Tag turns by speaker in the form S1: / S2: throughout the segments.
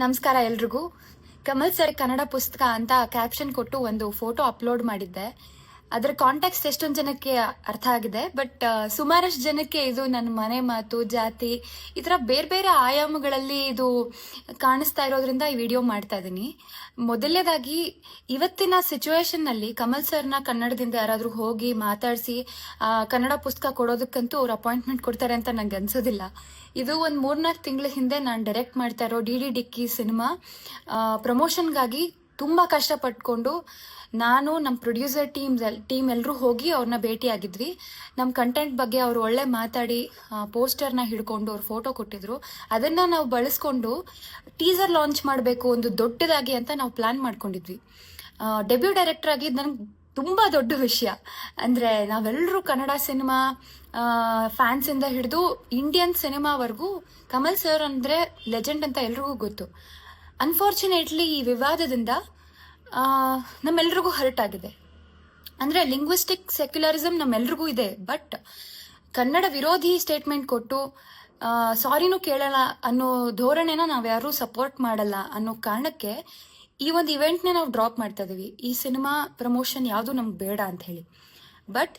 S1: ನಮಸ್ಕಾರ ಎಲ್ರಿಗೂ. ಕಮಲ್ ಸರ್ ಕನ್ನಡ ಪುಸ್ತಕ ಅಂತ ಕ್ಯಾಪ್ಷನ್ ಕೊಟ್ಟು ಒಂದು ಫೋಟೋ ಅಪ್ಲೋಡ್ ಮಾಡಿದ್ದೆ. ಅದರ ಕಾಂಟ್ಯಾಕ್ಟ್ ಎಷ್ಟೊಂದು ಜನಕ್ಕೆ ಅರ್ಥ ಆಗಿದೆ, ಬಟ್ ಸುಮಾರಷ್ಟು ಜನಕ್ಕೆ ಇದು ನನ್ನ ಮನೆ ಮಾತು, ಜಾತಿ, ಈ ಥರ ಬೇರೆ ಬೇರೆ ಆಯಾಮಗಳಲ್ಲಿ ಇದು ಕಾಣಿಸ್ತಾ ಇರೋದ್ರಿಂದ ಈ ವಿಡಿಯೋ ಮಾಡ್ತಾ ಇದ್ದೀನಿ. ಮೊದಲನೇದಾಗಿ ಇವತ್ತಿನ ಸಿಚುವೇಶನ್ನಲ್ಲಿ ಕಮಲ್ ಸರ್ನ ಕನ್ನಡದಿಂದ ಯಾರಾದರೂ ಹೋಗಿ ಮಾತಾಡಿಸಿ ಕನ್ನಡ ಪುಸ್ತಕ ಕೊಡೋದಕ್ಕಂತೂ ಅವ್ರು ಅಪಾಯಿಂಟ್ಮೆಂಟ್ ಕೊಡ್ತಾರೆ ಅಂತ ನಂಗೆ ಅನ್ಸೋದಿಲ್ಲ. ಇದು ಒಂದು 3-4 ತಿಂಗಳ ಹಿಂದೆ ನಾನು ಡೈರೆಕ್ಟ್ ಮಾಡ್ತಾ ಇರೋ ಡಿ ಡಿಕ್ಕಿ ಸಿನಿಮಾ ಪ್ರಮೋಷನ್ಗಾಗಿ ತುಂಬ ಕಷ್ಟಪಟ್ಕೊಂಡು ನಾನು ನಮ್ಮ ಪ್ರೊಡ್ಯೂಸರ್ ಟೀಮ್ ಎಲ್ಲರೂ ಹೋಗಿ ಅವ್ರನ್ನ ಭೇಟಿಯಾಗಿದ್ವಿ. ನಮ್ಮ ಕಂಟೆಂಟ್ ಬಗ್ಗೆ ಅವರು ಒಳ್ಳೆ ಮಾತಾಡಿ ಪೋಸ್ಟರ್ನ ಹಿಡ್ಕೊಂಡು ಅವ್ರು ಫೋಟೋ ಕೊಟ್ಟಿದ್ರು. ಅದನ್ನು ನಾವು ಬಳಸ್ಕೊಂಡು ಟೀಸರ್ ಲಾಂಚ್ ಮಾಡಬೇಕು ಒಂದು ದೊಡ್ಡದಾಗಿ ಅಂತ ನಾವು ಪ್ಲಾನ್ ಮಾಡ್ಕೊಂಡಿದ್ವಿ. ಡೆಬ್ಯೂ ಡೈರೆಕ್ಟರ್ ಆಗಿ ನನಗೆ ತುಂಬ ದೊಡ್ಡ ವಿಷಯ. ಅಂದರೆ ನಾವೆಲ್ಲರೂ ಕನ್ನಡ ಸಿನಿಮಾ ಫ್ಯಾನ್ಸಿಂದ ಹಿಡಿದು ಇಂಡಿಯನ್ ಸಿನಿಮಾವರೆಗೂ ಕಮಲ್ ಸರ್ ಅಂದರೆ ಲೆಜೆಂಡ್ ಅಂತ ಎಲ್ರಿಗೂ ಗೊತ್ತು. ಅನ್ಫಾರ್ಚುನೇಟ್ಲಿ ಈ ವಿವಾದದಿಂದ ನಮ್ಮೆಲ್ರಿಗೂ ಹರ್ಟ್ ಆಗಿದೆ. ಅಂದರೆ ಲಿಂಗ್ವಿಸ್ಟಿಕ್ ಸೆಕ್ಯುಲರಿಸಮ್ ನಮ್ಮೆಲ್ರಿಗೂ ಇದೆ, ಬಟ್ ಕನ್ನಡ ವಿರೋಧಿ ಸ್ಟೇಟ್ಮೆಂಟ್ ಕೊಟ್ಟು ಸಾರಿನೂ ಕೇಳಲ್ಲ ಅನ್ನೋ ಧೋರಣೆನ ನಾವ್ಯಾರೂ ಸಪೋರ್ಟ್ ಮಾಡಲ್ಲ ಅನ್ನೋ ಕಾರಣಕ್ಕೆ ಈ ಒಂದು ಇವೆಂಟ್ನ ನಾವು ಡ್ರಾಪ್ ಮಾಡ್ತಾ ಇದೀವಿ. ಈ ಸಿನಿಮಾ ಪ್ರಮೋಷನ್ ಯಾವುದು ನಮ್ಗೆ ಬೇಡ ಅಂತ ಹೇಳಿ. ಬಟ್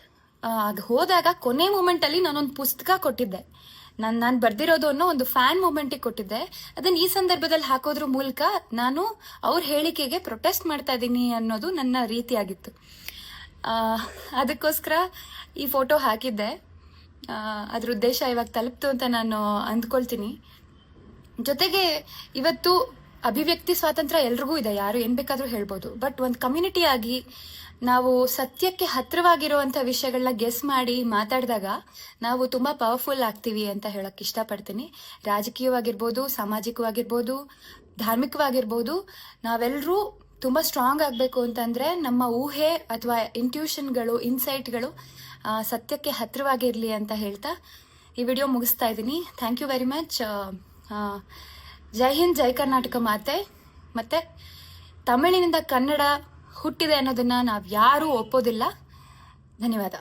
S1: ಅದು ಹೋದಾಗ ಕೊನೆ ಮೂಮೆಂಟಲ್ಲಿ ನಾನೊಂದು ಪುಸ್ತಕ ಕೊಟ್ಟಿದ್ದೆ. ನಾನು ಬರ್ದಿರೋದು ಅನ್ನೋ ಒಂದು ಫ್ಯಾನ್ ಮೂಮೆಂಟಿಗೆ ಕೊಟ್ಟಿದ್ದೆ. ಅದನ್ನು ಈ ಸಂದರ್ಭದಲ್ಲಿ ಹಾಕೋದ್ರ ಮೂಲಕ ನಾನು ಅವ್ರ ಹೇಳಿಕೆಗೆ ಪ್ರೊಟೆಸ್ಟ್ ಮಾಡ್ತಾ ಇದ್ದೀನಿ ಅನ್ನೋದು ನನ್ನ ರೀತಿಯಾಗಿತ್ತು. ಅದಕ್ಕೋಸ್ಕರ ಈ ಫೋಟೋ ಹಾಕಿದ್ದೆ. ಅದ್ರ ಉದ್ದೇಶ ಇವಾಗ ತಲುಪ್ತು ಅಂತ ನಾನು ಅಂದ್ಕೊಳ್ತೀನಿ. ಜೊತೆಗೆ ಇವತ್ತು ಅಭಿವ್ಯಕ್ತಿ ಸ್ವಾತಂತ್ರ್ಯ ಎಲ್ರಿಗೂ ಇದೆ, ಯಾರು ಏನ್ ಬೇಕಾದ್ರೂ ಹೇಳ್ಬೋದು. ಬಟ್ ಒಂದು ಕಮ್ಯುನಿಟಿ ಆಗಿ ನಾವು ಸತ್ಯಕ್ಕೆ ಹತ್ತಿರವಾಗಿರುವಂಥ ವಿಷಯಗಳನ್ನ ಗೆಸ್ ಮಾಡಿ ಮಾತಾಡಿದಾಗ ನಾವು ತುಂಬ ಪವರ್ಫುಲ್ ಆಗ್ತೀವಿ ಅಂತ ಹೇಳಕ್ ಇಷ್ಟಪಡ್ತೀನಿ. ರಾಜಕೀಯವಾಗಿರ್ಬೋದು, ಸಾಮಾಜಿಕವಾಗಿರ್ಬೋದು, ಧಾರ್ಮಿಕವಾಗಿರ್ಬೋದು, ನಾವೆಲ್ಲರೂ ತುಂಬ ಸ್ಟ್ರಾಂಗ್ ಆಗಬೇಕು ಅಂತಂದರೆ ನಮ್ಮ ಊಹೆ ಅಥವಾ ಇಂಟ್ಯೂಷನ್ಗಳು, ಇನ್ಸೈಟ್ಗಳು ಸತ್ಯಕ್ಕೆ ಹತ್ತಿರವಾಗಿರಲಿ ಅಂತ ಹೇಳ್ತಾ ಈ ವಿಡಿಯೋ ಮುಗಿಸ್ತಾ ಇದ್ದೀನಿ. Thank you very much. ಜೈ ಹಿಂದ್, ಜೈ ಕರ್ನಾಟಕ ಮಾತೆ. ಮತ್ತೆ ತಮಿಳಿನಿಂದ ಕನ್ನಡ ಹುಟ್ಟಿದೆ ಅನ್ನೋದನ್ನ ನಾವು ಯಾರೂ ಒಪ್ಪೋದಿಲ್ಲ. ಧನ್ಯವಾದ.